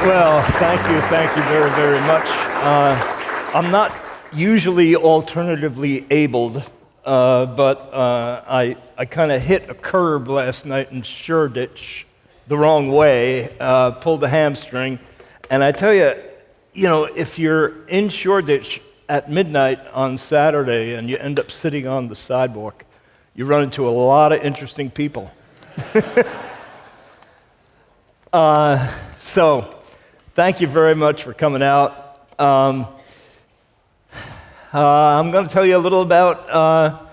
Well, thank you very, very much. I'm not usually alternatively abled, but I kind of hit a curb last night in Shoreditch the wrong way, pulled a hamstring, and I tell you, if you're in Shoreditch at midnight on Saturday and you end up sitting on the sidewalk, you run into a lot of interesting people. So, thank you very much for coming out. I'm going to tell you a little about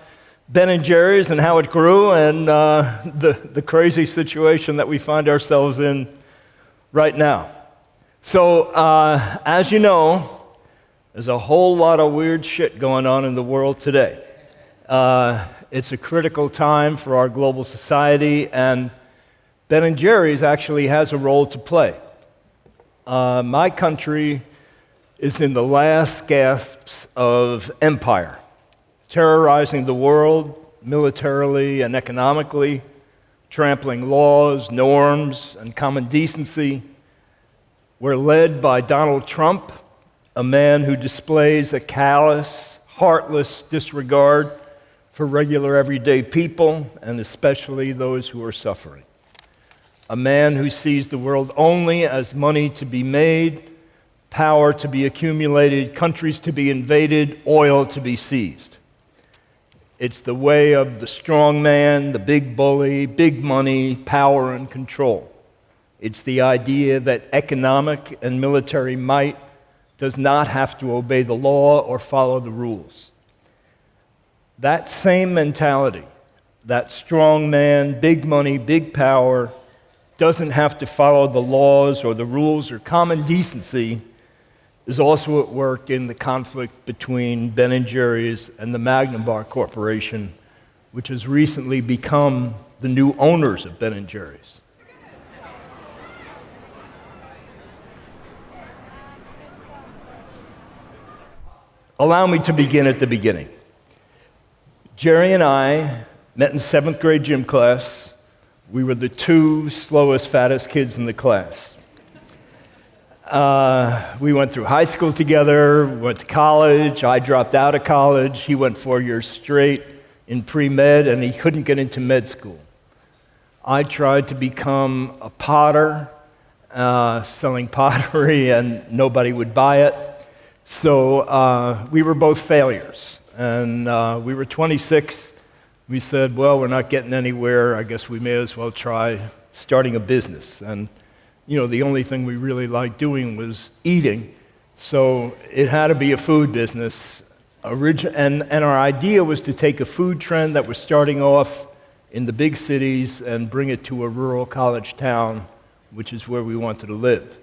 Ben & Jerry's and how it grew and the crazy situation that we find ourselves in right now. So, as you know, there's a whole lot of weird shit going on in the world today. It's a critical time for our global society, and Ben & Jerry's actually has a role to play. My country is in the last gasps of empire, terrorizing the world militarily and economically, trampling laws, norms, and common decency. We're led by Donald Trump, a man who displays a callous, heartless disregard for regular, everyday people, and especially those who are suffering. A man who sees the world only as money to be made, power to be accumulated, countries to be invaded, oil to be seized. It's the way of the strong man, the big bully, big money, power, and control. It's the idea that economic and military might does not have to obey the law or follow the rules. That same mentality, that strong man, big money, big power, doesn't have to follow the laws or the rules or common decency, is also at work in the conflict between Ben & Jerry's and the Magnum Bar Corporation, which has recently become the new owners of Ben & Jerry's. Allow me to begin at the beginning. Jerry and I met in 7th grade gym class. We were the two slowest, fattest kids in the class. We went through high school together, went to college. I dropped out of college. He went 4 years straight in pre-med, and he couldn't get into med school. I tried to become a potter, selling pottery, and nobody would buy it. So we were both failures. And we were 26. We said, well, we're not getting anywhere. I guess we may as well try starting a business. And, the only thing we really liked doing was eating. So it had to be a food business. And our idea was to take a food trend that was starting off in the big cities and bring it to a rural college town, which is where we wanted to live.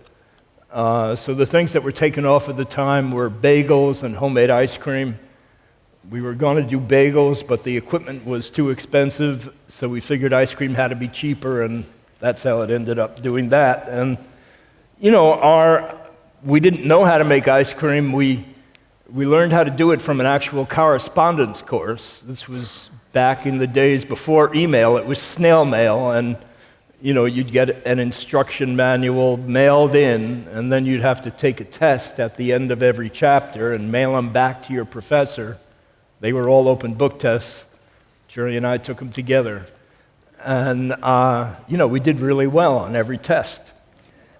So the things that were taken off at the time were bagels and homemade ice cream. We were going to do bagels, but the equipment was too expensive, so we figured ice cream had to be cheaper, and that's how it ended up doing that. And, we didn't know how to make ice cream. We learned how to do it from an actual correspondence course. This was back in the days before email. It was snail mail, and, you'd get an instruction manual mailed in, and then you'd have to take a test at the end of every chapter and mail them back to your professor. They were all open book tests. Jerry and I took them together. And, we did really well on every test.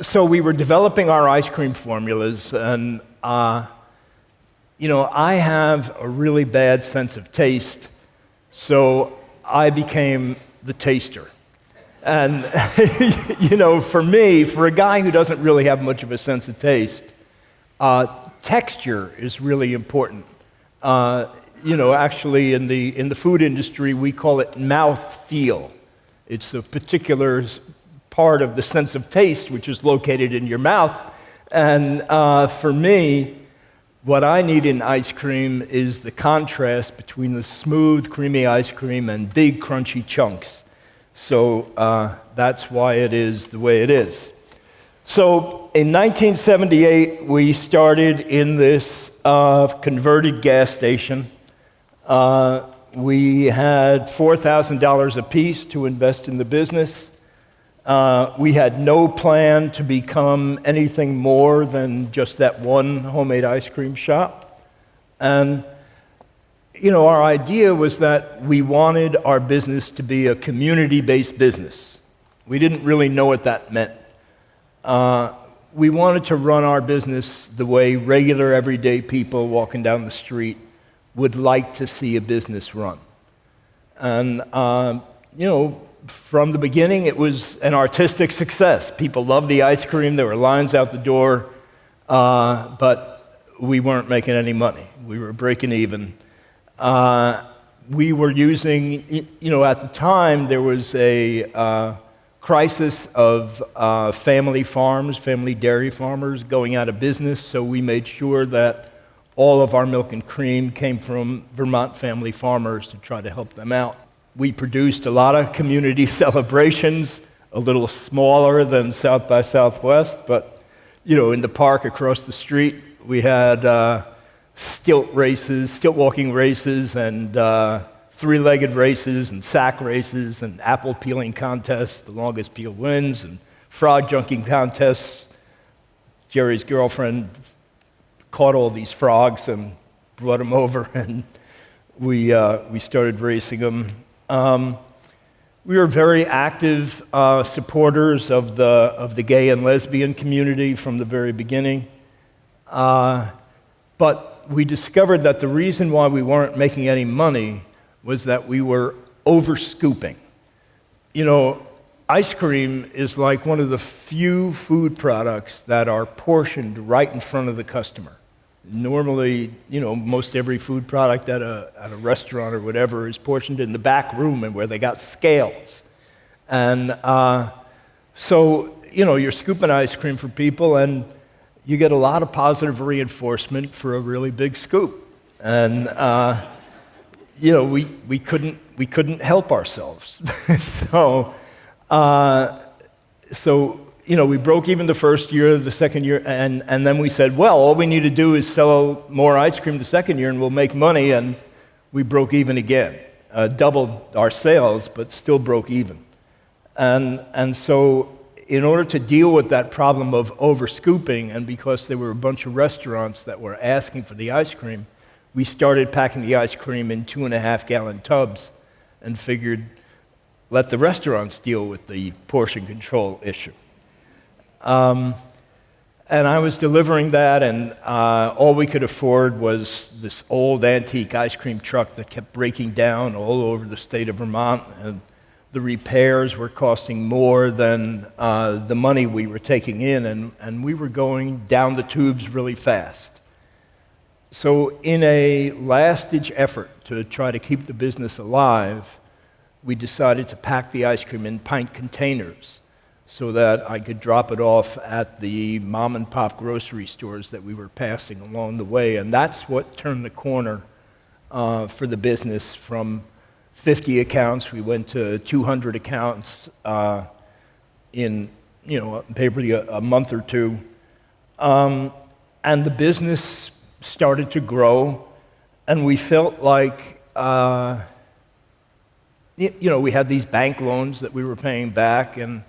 So we were developing our ice cream formulas, and, I have a really bad sense of taste, so I became the taster. And, for me, for a guy who doesn't really have much of a sense of taste, texture is really important. Actually in the food industry, we call it mouth feel. It's a particular part of the sense of taste which is located in your mouth. And for me, what I need in ice cream is the contrast between the smooth, creamy ice cream and big, crunchy chunks. So that's why it is the way it is. So in 1978, we started in this converted gas station. We had $4,000 apiece to invest in the business. We had no plan to become anything more than just that one homemade ice cream shop. And, our idea was that we wanted our business to be a community-based business. We didn't really know what that meant. We wanted to run our business the way regular, everyday people walking down the street would like to see a business run. And, from the beginning, it was an artistic success. People loved the ice cream. There were lines out the door, but we weren't making any money. We were breaking even. We were using, at the time, there was a crisis of family farms, family dairy farmers going out of business, so we made sure that all of our milk and cream came from Vermont family farmers to try to help them out. We produced a lot of community celebrations, a little smaller than South by Southwest, but in the park across the street, we had stilt walking races, and three-legged races, and sack races, and apple peeling contests, the longest peel wins, and frog junking contests. Jerry's girlfriend caught all these frogs and brought them over, and we started racing them. We were very active supporters of the gay and lesbian community from the very beginning. But we discovered that the reason why we weren't making any money was that we were over-scooping. Ice cream is like one of the few food products that are portioned right in front of the customer. Normally, most every food product at a restaurant or whatever is portioned in the back room and where they got scales. And so, you're scooping ice cream for people, and you get a lot of positive reinforcement for a really big scoop. And, we couldn't help ourselves. So, we broke even the first year, the second year, and then we said, well, all we need to do is sell more ice cream the second year and we'll make money, and we broke even again. Doubled our sales, but still broke even. And so in order to deal with that problem of over-scooping, and because there were a bunch of restaurants that were asking for the ice cream, we started packing the ice cream in 2.5-gallon tubs and figured, let the restaurants deal with the portion control issue. And I was delivering that, and all we could afford was this old antique ice cream truck that kept breaking down all over the state of Vermont, and the repairs were costing more than the money we were taking in, and we were going down the tubes really fast. So in a last-ditch effort to try to keep the business alive, we decided to pack the ice cream in pint containers so that I could drop it off at the mom-and-pop grocery stores that we were passing along the way. And that's what turned the corner for the business. From 50 accounts, we went to 200 accounts in, maybe a month or two. And the business started to grow, and we felt like, we had these bank loans that we were paying back, and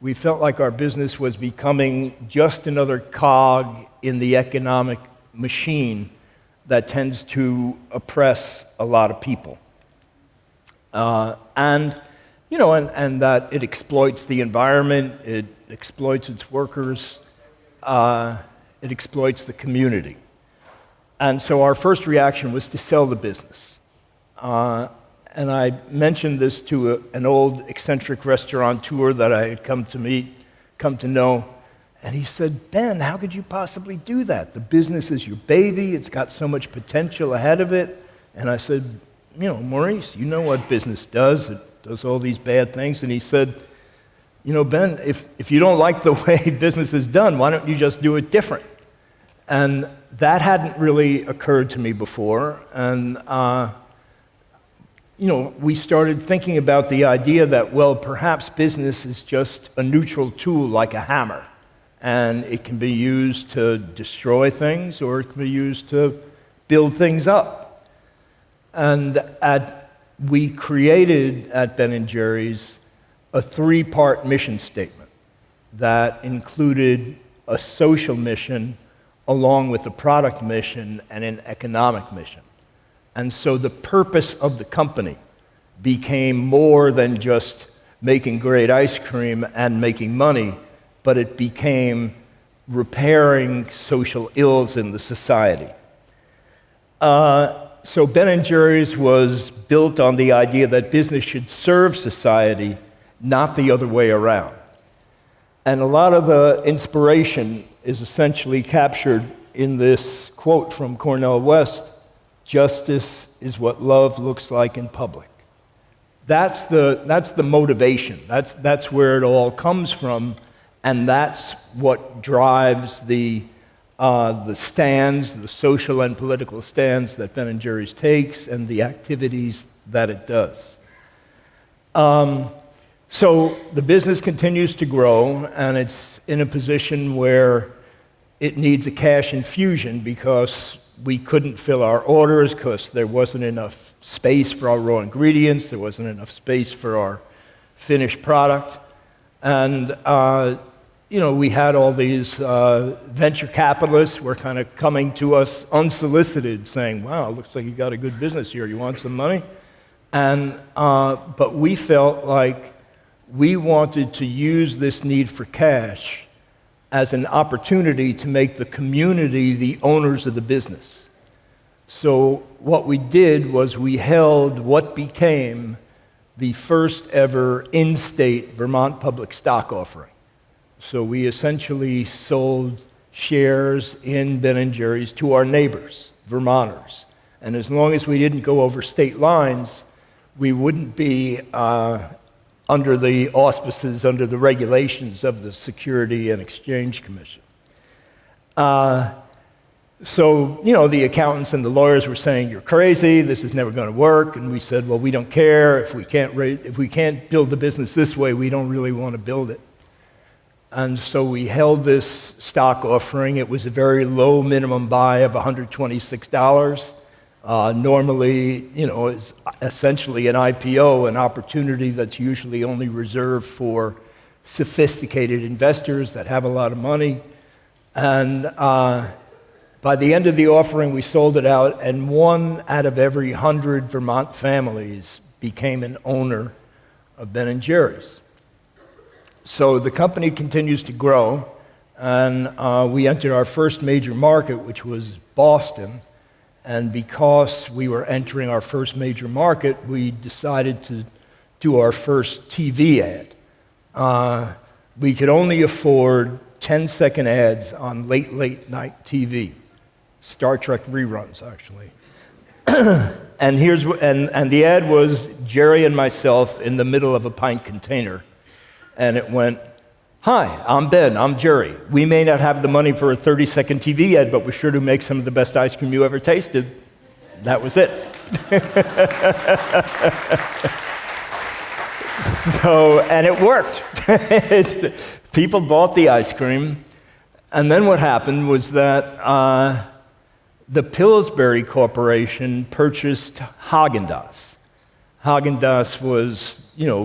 we felt like our business was becoming just another cog in the economic machine that tends to oppress a lot of people. And that it exploits the environment, it exploits its workers, it exploits the community. And so our first reaction was to sell the business. And I mentioned this to an old eccentric restaurateur that I had come to know, and he said, Ben, how could you possibly do that? The business is your baby, it's got so much potential ahead of it. And I said, Maurice, you know what business does, it does all these bad things. And he said, Ben, if you don't like the way business is done, why don't you just do it different? And that hadn't really occurred to me before, and we started thinking about the idea that, well, perhaps business is just a neutral tool like a hammer, and it can be used to destroy things or it can be used to build things up. And at we created at Ben & Jerry's a 3-part mission statement that included a social mission along with a product mission and an economic mission. And so the purpose of the company became more than just making great ice cream and making money, but it became repairing social ills in the society. So Ben & Jerry's was built on the idea that business should serve society, not the other way around. And a lot of the inspiration is essentially captured in this quote from Cornel West: "Justice is what love looks like in public." That's the motivation. That's where it all comes from, and that's what drives the stands, the social and political stands that Ben & Jerry's takes, and the activities that it does. So the business continues to grow, and it's in a position where it needs a cash infusion because we couldn't fill our orders because there wasn't enough space for our raw ingredients, there wasn't enough space for our finished product. And we had all these venture capitalists were kind of coming to us unsolicited saying, "Wow, looks like you got a good business here, you want some money?" And but we felt like we wanted to use this need for cash as an opportunity to make the community the owners of the business. So what we did was we held what became the first ever in-state Vermont public stock offering. So we essentially sold shares in Ben & Jerry's to our neighbors, Vermonters. And as long as we didn't go over state lines, we wouldn't be under the auspices, under the regulations of the Security and Exchange Commission. So, the accountants and the lawyers were saying, "You're crazy, this is never going to work." And we said, "Well, we don't care. If we can't build the business this way, we don't really want to build it." And so we held this stock offering. It was a very low minimum buy of $126. Normally, it's essentially an IPO, an opportunity that's usually only reserved for sophisticated investors that have a lot of money. And by the end of the offering, we sold it out, and 1 out of every 100 Vermont families became an owner of Ben & Jerry's. So the company continues to grow, and we entered our first major market, which was Boston. And because we were entering our first major market, we decided to do our first TV ad. We could only afford 10-second ads on late night TV, Star Trek reruns, actually. And the ad was Jerry and myself in the middle of a pint container, and it went, "Hi, I'm Ben, I'm Jerry. We may not have the money for a 30-second TV ad, but we're sure to make some of the best ice cream you ever tasted." That was it. And it worked. People bought the ice cream. And then what happened was that the Pillsbury Corporation purchased Häagen-Dazs. Häagen-Dazs was,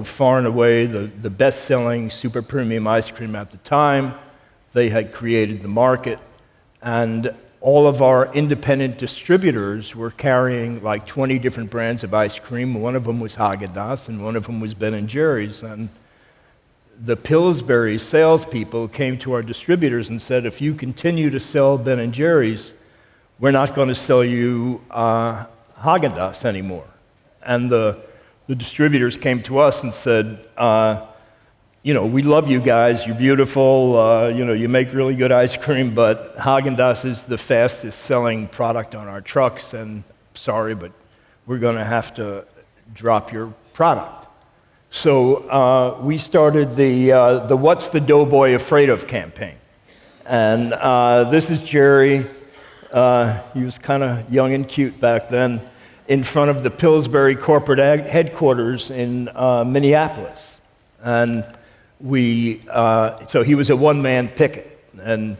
far and away the best-selling super premium ice cream at the time. They had created the market, and all of our independent distributors were carrying like 20 different brands of ice cream. One of them was Häagen-Dazs, and one of them was Ben & Jerry's. And the Pillsbury salespeople came to our distributors and said, "If you continue to sell Ben & Jerry's, we're not going to sell you Häagen-Dazs anymore." And the distributors came to us and said, "We love you guys, you're beautiful, you make really good ice cream, but Häagen-Dazs is the fastest selling product on our trucks, and sorry, but we're going to have to drop your product." So we started the What's the Doughboy Afraid Of campaign. And this is Jerry. He was kind of young and cute back then, in front of the Pillsbury corporate headquarters in Minneapolis. And so he was a one-man picket and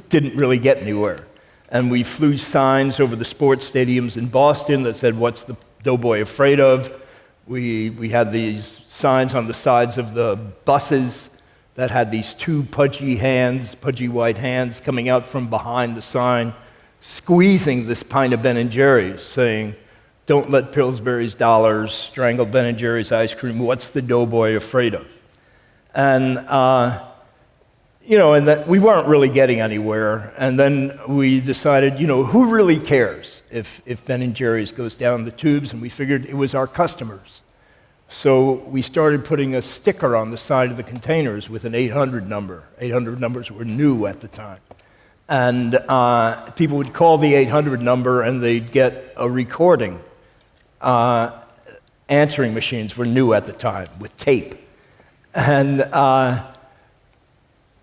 didn't really get anywhere. And we flew signs over the sports stadiums in Boston that said, "What's the Doughboy afraid of?" We had these signs on the sides of the buses that had these two pudgy white hands coming out from behind the sign, squeezing this pint of Ben & Jerry's, saying, "Don't let Pillsbury's dollars strangle Ben & Jerry's ice cream. What's the doughboy afraid of?" And, and that we weren't really getting anywhere. And then we decided, who really cares if Ben & Jerry's goes down the tubes? And we figured it was our customers. So we started putting a sticker on the side of the containers with an 800 number. 800 numbers were new at the time. And people would call the 800 number and they'd get a recording. Answering machines were new at the time with tape. And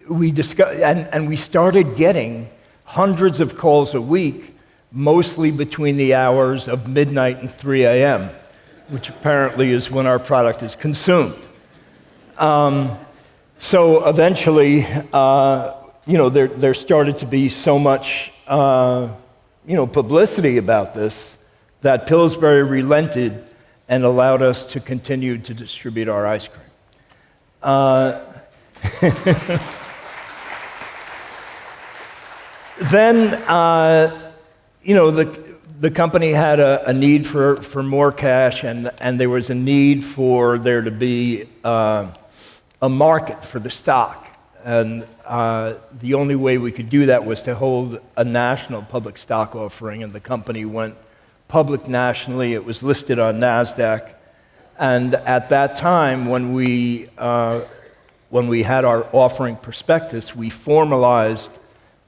we started getting hundreds of calls a week, mostly between the hours of midnight and 3 a.m., which apparently is when our product is consumed. So eventually, there started to be so much, publicity about this that Pillsbury relented and allowed us to continue to distribute our ice cream. Then, the company had a need for more cash, and there was a need for there to be a market for the stock. And the only way we could do that was to hold a national public stock offering, and the company went public nationally. It was listed on NASDAQ. And at that time, when we had our offering prospectus, we formalized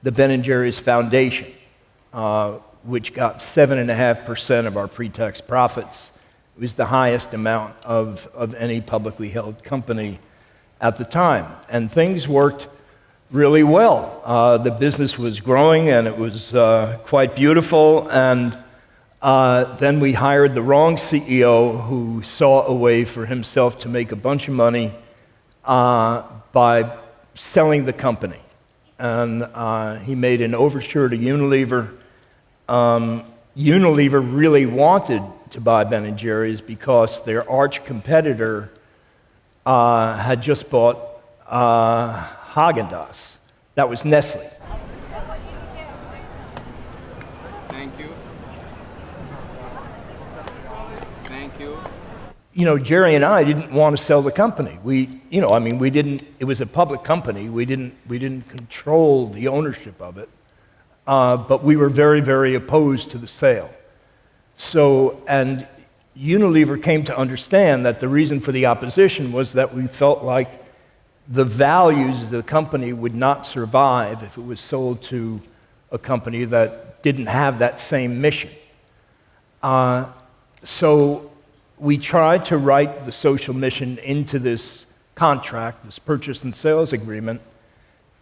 the Ben & Jerry's Foundation, which got 7.5% of our pre-tax profits. It was the highest amount of any publicly held company at the time. And things worked really well. The business was growing, and it was quite beautiful. And then we hired the wrong CEO who saw a way for himself to make a bunch of money by selling the company. And he made an overture to Unilever. Unilever really wanted to buy Ben & Jerry's because their arch competitor had just bought Häagen-Dazs. That was Nestle. Thank you. Thank you. Jerry and I didn't want to sell the company. We didn't. It was a public company. We didn't control the ownership of it, but we were very, very opposed to the sale. So, and Unilever came to understand that the reason for the opposition was that we felt like the values of the company would not survive if it was sold to a company that didn't have that same mission. So we tried to write the social mission into this contract, this purchase and sales agreement,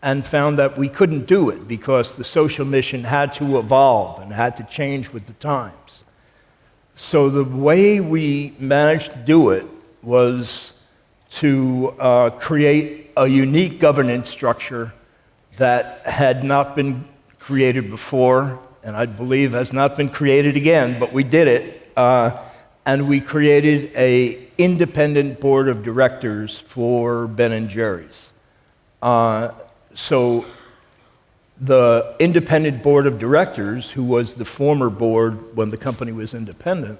and found that we couldn't do it because the social mission had to evolve and had to change with the times. So the way we managed to do it was to create a unique governance structure that had not been created before, and I believe has not been created again, but we did it. And we created an independent board of directors for Ben & Jerry's. So the independent board of directors, who was the former board when the company was independent,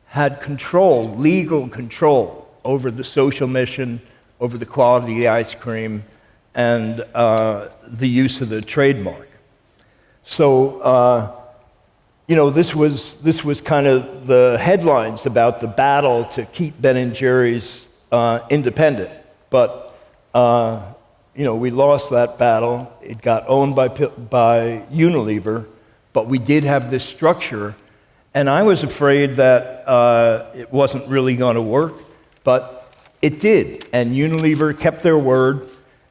had control, legal control, over the social mission, over the quality of the ice cream, and the use of the trademark. So, this was kind of the headlines about the battle to keep Ben & Jerry's independent. But, we lost that battle. It got owned by Unilever, but we did have this structure. And I was afraid that it wasn't really going to work, but it did. And Unilever kept their word.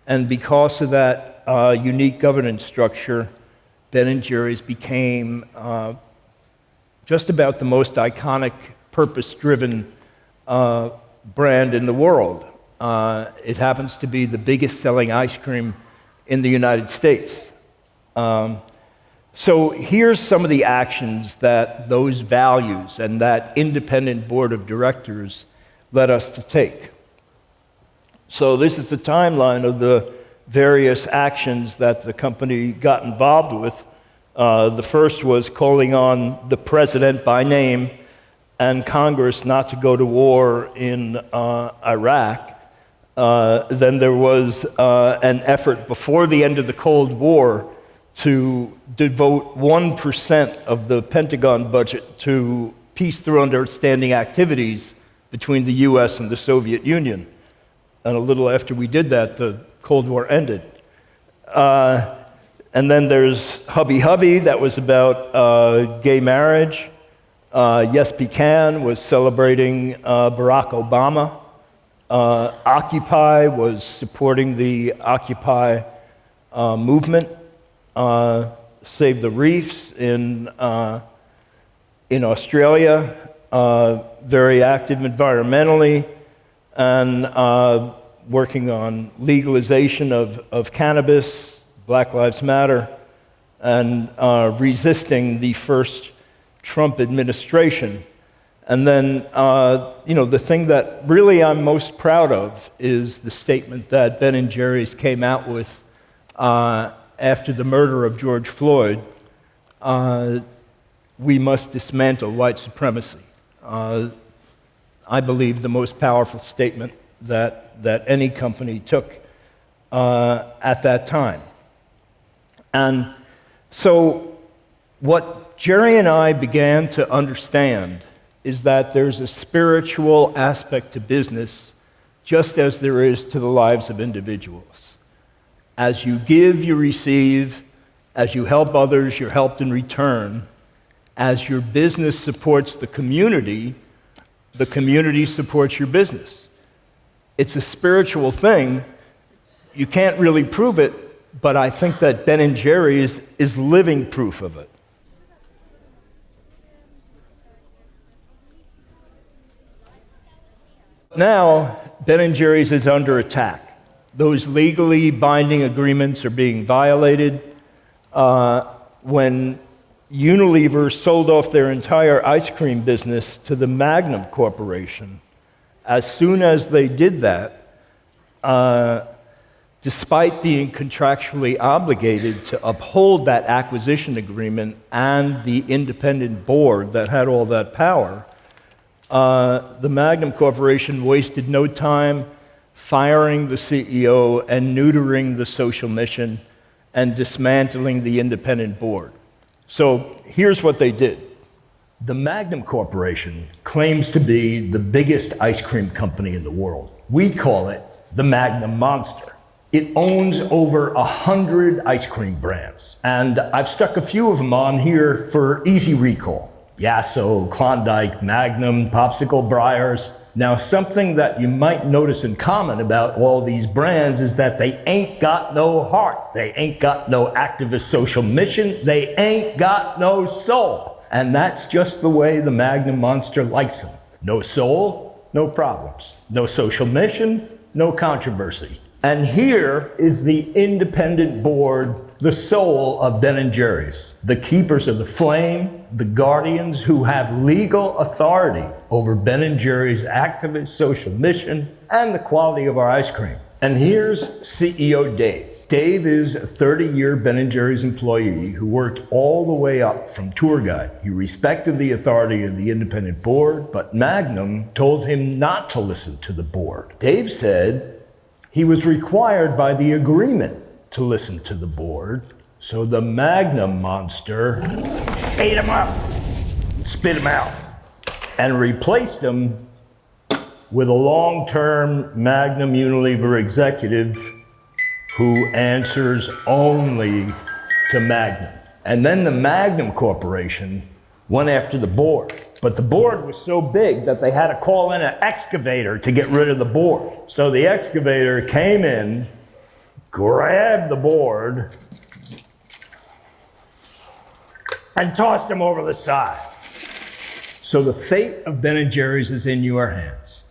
And because of that unique governance structure, Ben & Jerry's became just about the most iconic, purpose-driven brand in the world. It happens to be the biggest selling ice cream in the United States. So here's some of the actions that those values and that independent board of directors led us to take. So this is a timeline of the various actions that the company got involved with. The first was calling on the president by name and Congress not to go to war in Iraq. Then there was an effort before the end of the Cold War to devote 1% of the Pentagon budget to peace through understanding activities between the US and the Soviet Union. And a little after we did that, the Cold War ended. And then there's Hubby Hubby, that was about gay marriage. Yes Pecan was celebrating Barack Obama. Occupy was supporting the Occupy movement. Save the Reefs in Australia, very active environmentally, and working on legalization of cannabis, Black Lives Matter, and resisting the first Trump administration. And then, the thing that really I'm most proud of is the statement that Ben & Jerry's came out with after the murder of George Floyd. We must dismantle white supremacy. I believe the most powerful statement that any company took at that time. And so what Jerry and I began to understand is that there's a spiritual aspect to business just as there is to the lives of individuals. As you give, you receive. As you help others, you're helped in return. As your business supports the community supports your business. It's a spiritual thing. You can't really prove it, but I think that Ben & Jerry's is living proof of it. Now, Ben & Jerry's is under attack. Those legally binding agreements are being violated. When Unilever sold off their entire ice cream business to the Magnum Corporation, as soon as they did that, despite being contractually obligated to uphold that acquisition agreement and the independent board that had all that power, the Magnum Corporation wasted no time firing the CEO and neutering the social mission and dismantling the independent board. So here's what they did. The Magnum Corporation claims to be the biggest ice cream company in the world. We call it the Magnum Monster. It owns over 100 ice cream brands, and I've stuck a few of them on here for easy recall. Yasso, Klondike, Magnum, Popsicle, Breyers. Now, something that you might notice in common about all these brands is that they ain't got no heart. They ain't got no activist social mission. They ain't got no soul. And that's just the way the Magnum Monster likes them. No soul, no problems. No social mission, no controversy. And here is the independent board, the soul of Ben & Jerry's, the keepers of the flame, the guardians who have legal authority over Ben & Jerry's activist social mission and the quality of our ice cream. And here's CEO Dave. Dave is a 30-year Ben & Jerry's employee who worked all the way up from tour guide. He respected the authority of the independent board, but Magnum told him not to listen to the board. Dave said he was required by the agreement to listen to the board, so the Magnum Monster ate him up, spit him out, and replaced him with a long-term Magnum Unilever executive who answers only to Magnum. And then the Magnum Corporation went after the board. But the board was so big that they had to call in an excavator to get rid of the board. So the excavator came in, grabbed the board, and tossed him over the side. So the fate of Ben & Jerry's is in your hands.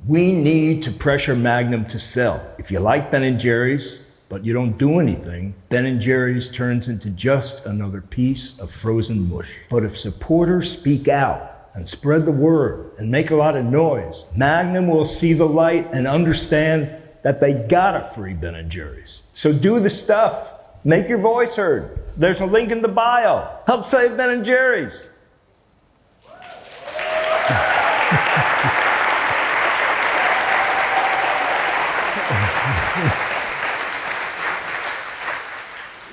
We need to pressure Magnum to sell. If you like Ben & Jerry's, but you don't do anything, Ben & Jerry's turns into just another piece of frozen mush. But if supporters speak out and spread the word and make a lot of noise, Magnum will see the light and understand that they gotta free Ben & Jerry's. So do the stuff. Make your voice heard. There's a link in the bio. Help save Ben & Jerry's.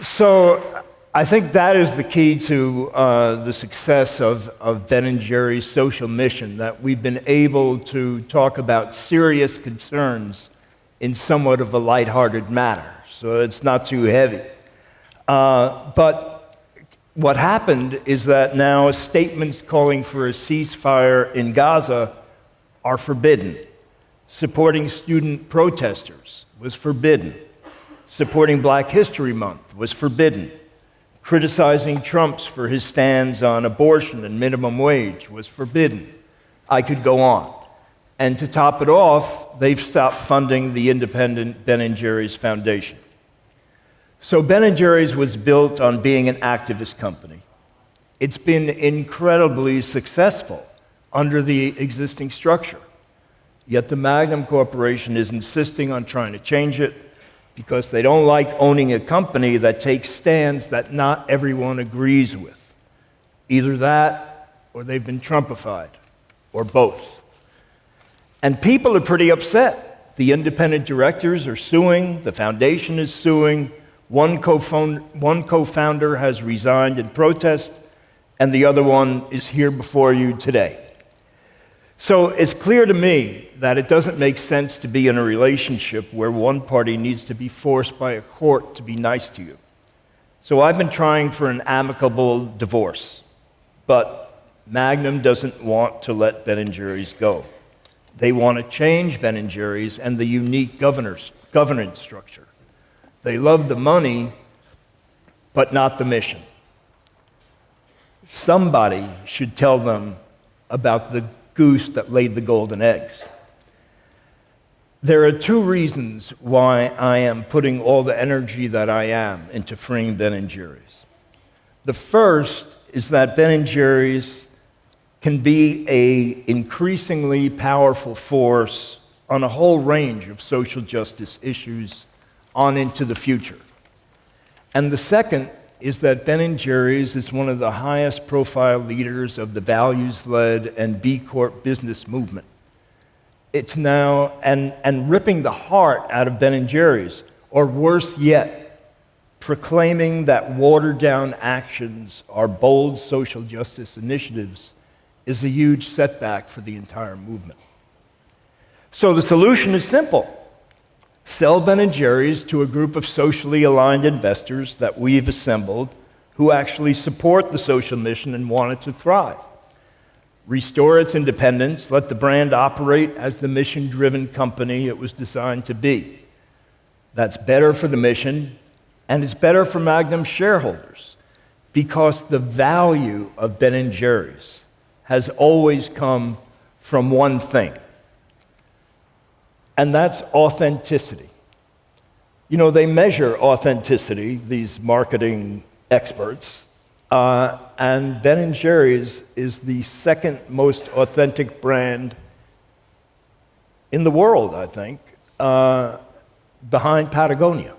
So I think that is the key to the success of Ben & Jerry's social mission, that we've been able to talk about serious concerns in somewhat of a lighthearted manner, so it's not too heavy. But what happened is that now statements calling for a ceasefire in Gaza are forbidden. Supporting student protesters was forbidden. Supporting Black History Month was forbidden. Criticizing Trump for his stands on abortion and minimum wage was forbidden. I could go on. And to top it off, they've stopped funding the independent Ben & Jerry's Foundation. So Ben & Jerry's was built on being an activist company. It's been incredibly successful under the existing structure. Yet the Magnum Corporation is insisting on trying to change it because they don't like owning a company that takes stands that not everyone agrees with. Either that, or they've been Trumpified, or both. And people are pretty upset. The independent directors are suing, the foundation is suing, one co-founder has resigned in protest, and the other one is here before you today. So it's clear to me that it doesn't make sense to be in a relationship where one party needs to be forced by a court to be nice to you. So I've been trying for an amicable divorce, but Magnum doesn't want to let Ben & Jerry's go. They want to change Ben & Jerry's and the unique governance structure. They love the money, but not the mission. Somebody should tell them about the goose that laid the golden eggs. There are two reasons why I am putting all the energy that I am into freeing Ben & Jerry's. The first is that Ben & Jerry's can be an increasingly powerful force on a whole range of social justice issues on into the future. And the second is that Ben & Jerry's is one of the highest profile leaders of the values-led and B Corp business movement. It's now, and ripping the heart out of Ben & Jerry's, or worse yet, proclaiming that watered-down actions are bold social justice initiatives is a huge setback for the entire movement. So the solution is simple. Sell Ben & Jerry's to a group of socially aligned investors that we've assembled who actually support the social mission and want it to thrive. Restore its independence, let the brand operate as the mission-driven company it was designed to be. That's better for the mission, and it's better for Magnum shareholders, because the value of Ben & Jerry's has always come from one thing, and that's authenticity. You know, they measure authenticity, these marketing experts, and Ben & Jerry's is the second most authentic brand in the world, I think, behind Patagonia.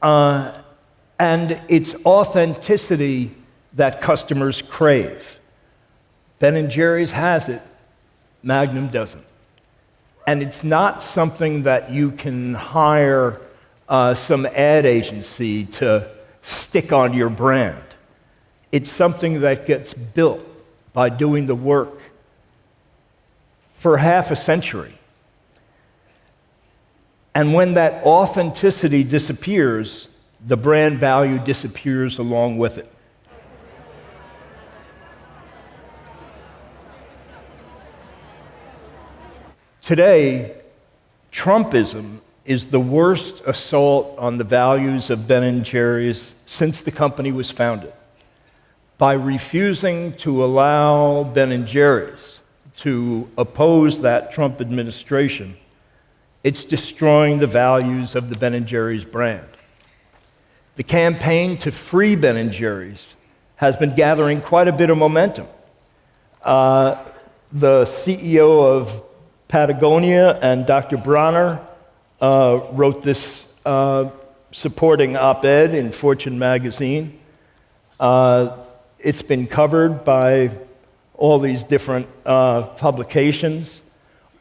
And it's authenticity that customers crave. Ben & Jerry's has it, Magnum doesn't. And it's not something that you can hire some ad agency to stick on your brand. It's something that gets built by doing the work for half a century. And when that authenticity disappears, the brand value disappears along with it. Today, Trumpism is the worst assault on the values of Ben & Jerry's since the company was founded. By refusing to allow Ben & Jerry's to oppose that Trump administration, It's destroying the values of the Ben & Jerry's brand. The campaign to free Ben & Jerry's has been gathering quite a bit of momentum. The CEO of Patagonia and Dr. Bronner wrote this supporting op-ed in Fortune magazine. It's been covered by all these different publications.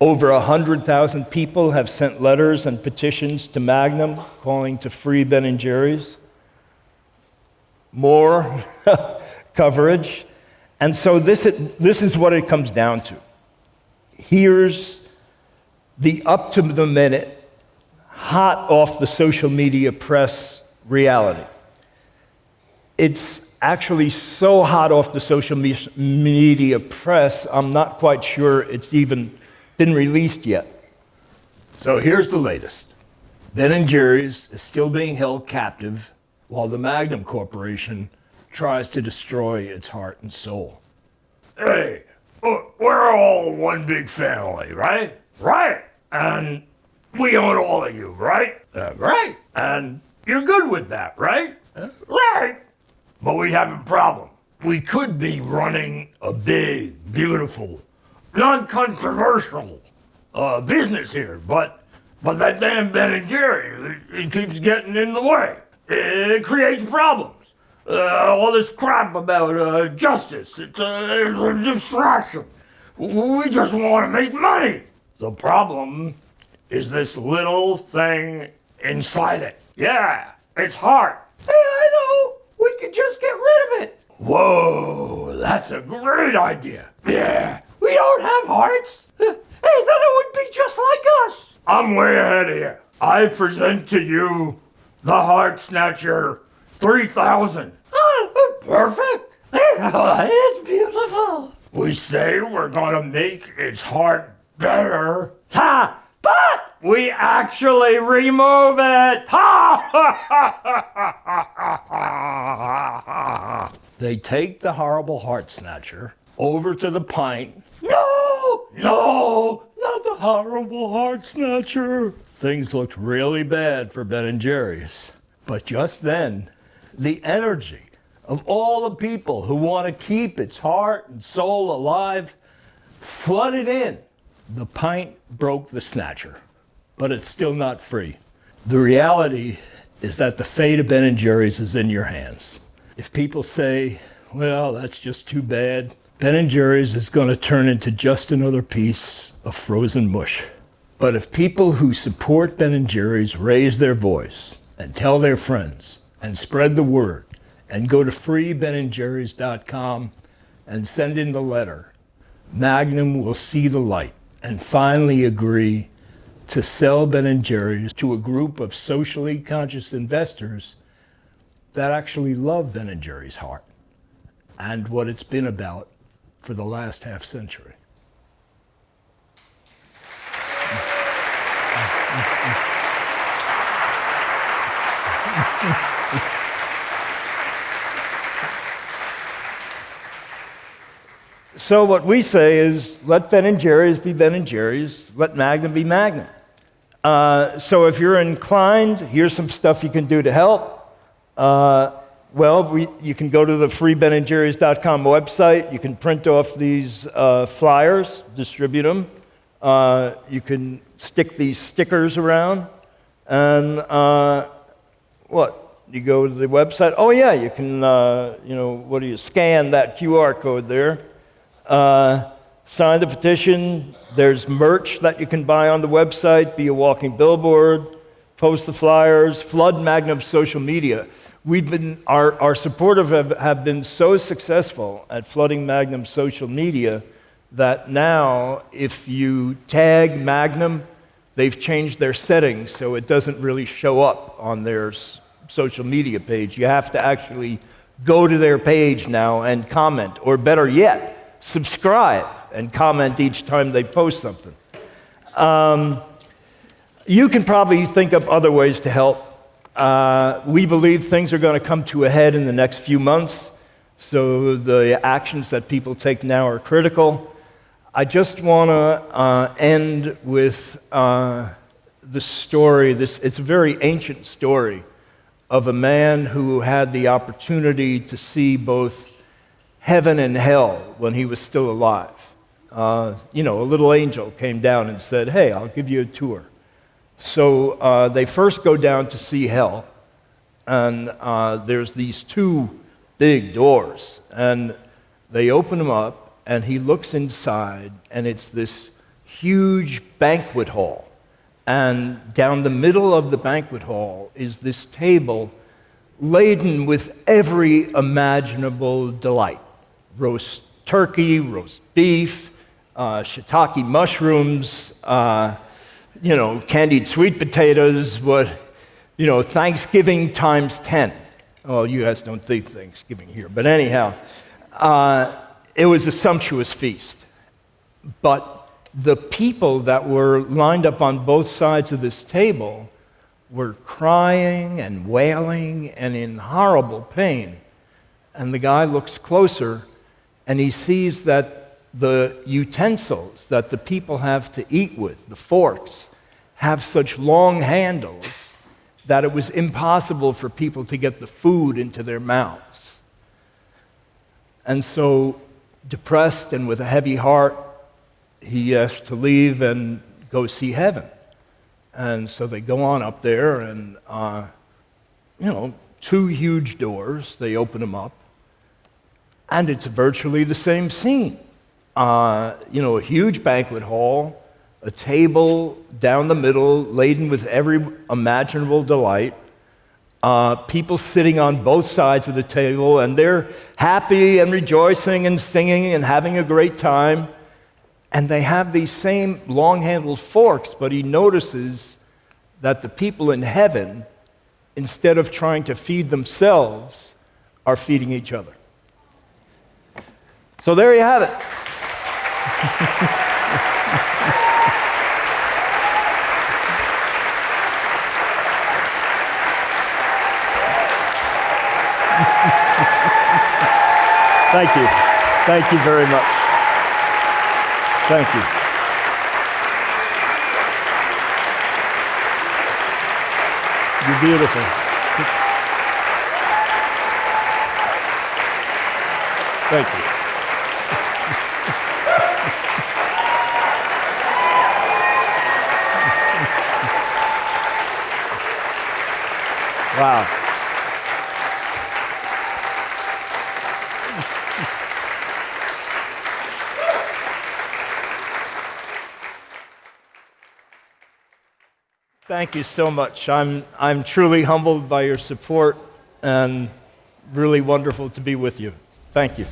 Over 100,000 people have sent letters and petitions to Magnum calling to free Ben & Jerry's. More coverage. And so this is what it comes down to. Here's the up-to-the-minute, hot off the social media press reality. It's actually so hot off the social media press, I'm not quite sure it's even been released yet. So here's the latest. Ben & Jerry's is still being held captive while the Magnum Corporation tries to destroy its heart and soul. Hey, we're all one big family, right? Right. And we own all of you, right? Right. And you're good with that, right? Right. But we have a problem. We could be running a big, beautiful, non-controversial business here, but that damn Ben & Jerry, it keeps getting in the way. It creates problems. All this crap about justice, it's a distraction. We just want to make money. The problem is this little thing inside it. Yeah, it's heart. Hey, I know. We could just get rid of it. Whoa, that's a great idea. Yeah, we don't have hearts. Hey, then it would be just like us. I'm way ahead of here. I present to you the Heart Snatcher 3000. Perfect. It's beautiful. We say we're gonna make its heart better. Ha! But we actually remove it. Ha! They take the horrible heart snatcher over to the pint. No, not the horrible heart snatcher. Things looked really bad for Ben & Jerry's. But just then, the energy of all the people who want to keep its heart and soul alive flooded in. The pint broke the snatcher, but it's still not free. The reality is that the fate of Ben & Jerry's is in your hands. If people say, well, that's just too bad, Ben & Jerry's is going to turn into just another piece of frozen mush. But if people who support Ben & Jerry's raise their voice and tell their friends and spread the word and go to freebenandjerrys.com and send in the letter, Magnum will see the light and finally agree to sell Ben & Jerry's to a group of socially conscious investors that actually love Ben & Jerry's heart and what it's been about for the last half century. So what we say is, let Ben & Jerry's be Ben & Jerry's, let Magnum be Magnum. So if you're inclined, here's some stuff you can do to help. You can go to the freebenandjerrys.com website. You can print off these flyers, distribute them. You can stick these stickers around. And you go to the website. Oh yeah, you can, scan that QR code there. Sign the petition. There's merch that you can buy on the website, be a walking billboard, post the flyers, flood Magnum's social media. Our supporters have been so successful at flooding Magnum's social media that now if you tag Magnum, they've changed their settings so it doesn't really show up on their social media page. You have to actually go to their page now and comment, or better yet, subscribe and comment each time they post something. You can probably think of other ways to help. We believe things are going to come to a head in the next few months, so the actions that people take now are critical. I just want to end with the story, it's a very ancient story of a man who had the opportunity to see both heaven and hell when he was still alive. A little angel came down and said, "Hey, I'll give you a tour." So they first go down to see hell, and there's these two big doors, and they open them up, and he looks inside, and it's this huge banquet hall. And down the middle of the banquet hall is this table laden with every imaginable delight. Roast turkey, roast beef, shiitake mushrooms, candied sweet potatoes, Thanksgiving times 10. Well, you guys don't think Thanksgiving here, but anyhow, it was a sumptuous feast. But the people that were lined up on both sides of this table were crying and wailing and in horrible pain. And the guy looks closer, and he sees that the utensils that the people have to eat with, the forks, have such long handles that it was impossible for people to get the food into their mouths. And so, depressed and with a heavy heart, he asked to leave and go see heaven. And so they go on up there, and, two huge doors, they open them up, and it's virtually the same scene. A huge banquet hall, a table down the middle laden with every imaginable delight, people sitting on both sides of the table, and they're happy and rejoicing and singing and having a great time. And they have these same long-handled forks, but he notices that the people in heaven, instead of trying to feed themselves, are feeding each other. So there you have it. Thank you. Thank you very much. Thank you. You're beautiful. Thank you. Wow. Thank you so much. I'm truly humbled by your support, and really wonderful to be with you. Thank you.